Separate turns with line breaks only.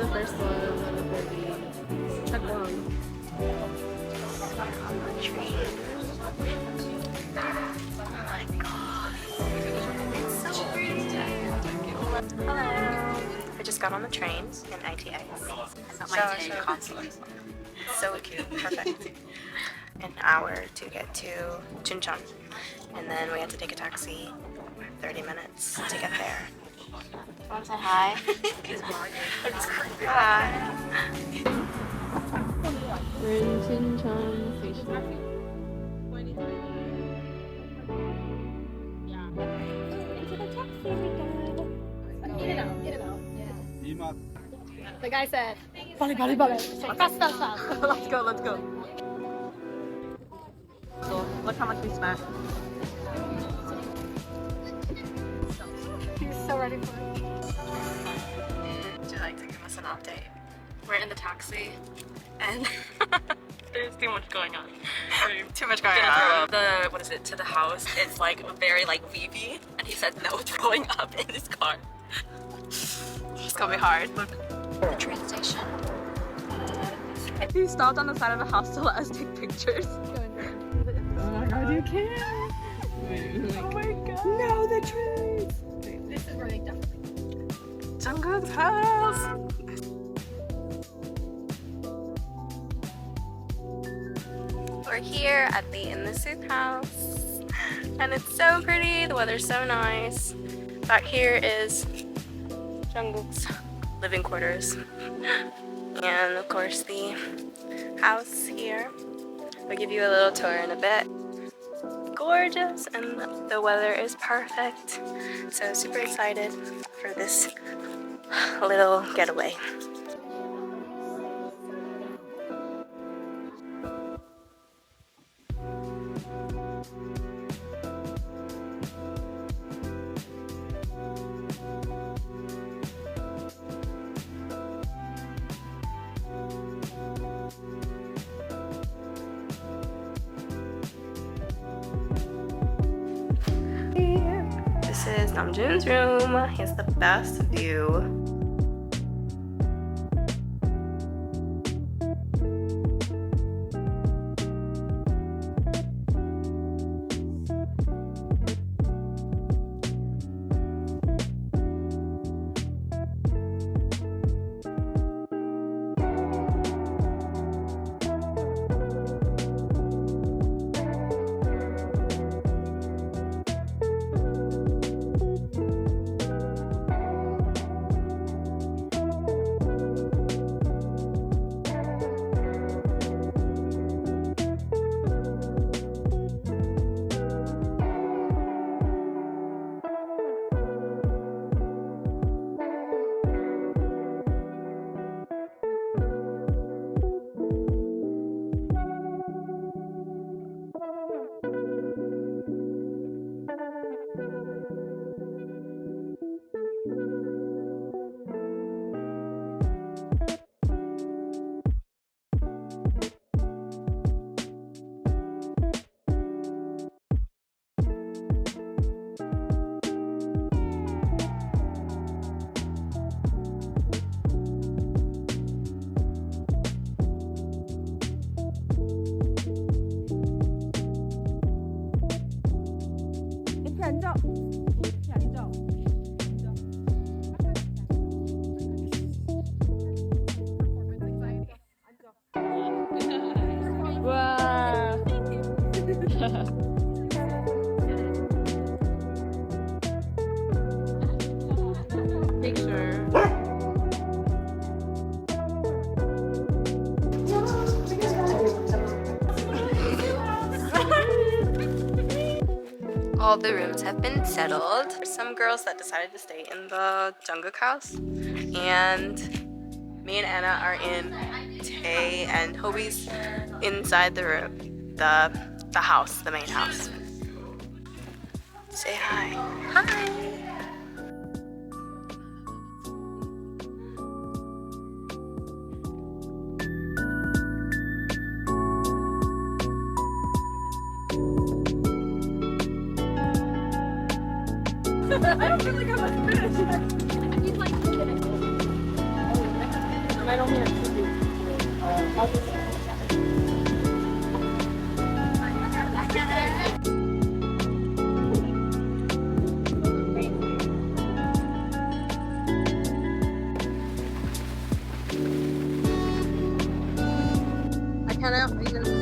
the first one, 11:30. Check one.
On the train. Oh my god. It's so pretty. Hello. I just got on the trains in ITX. That's my train console. So cute. Perfect. An hour to get to Chuncheon. And then we had to take a taxi. 30 minutes to get there. Want to say hi? Hi.
We're in Chuncheon Station.
The guy said, "Bali, bali, bali." So fast, fast, fast.
Let's go, let's go. So, look how much we spent.
He's so ready for it.
Would you like to give us an update? We're in the taxi and there's too much going on. Too much going on. What is it, to the house, it's like very like weepy, and he said no throwing up in his car. It's gonna be hard. Look. The train station.
He stopped on the side of the house to let us take pictures. Oh my god, you can! Oh my god! No, the trees!
This is where they definitely.
Jungkook's house!
We're here at the In The Soop house, and it's so pretty. The weather's so nice. Back here is Jungkook's living quarters, and of course the house here. I'll give you a little tour in a bit. Gorgeous, and the weather is perfect. So super excited for this little getaway. This is Namjoon's room. He has the best view.
Picture.
All the rooms have been settled. There's some girls that decided to stay in the Jungkook house, and me and Anna are in Tae, and Hobie's inside the room, the house, the main house. Say hi. Hi.
I don't feel like I'm finished. He's like,
might only have 2 days. I cannot even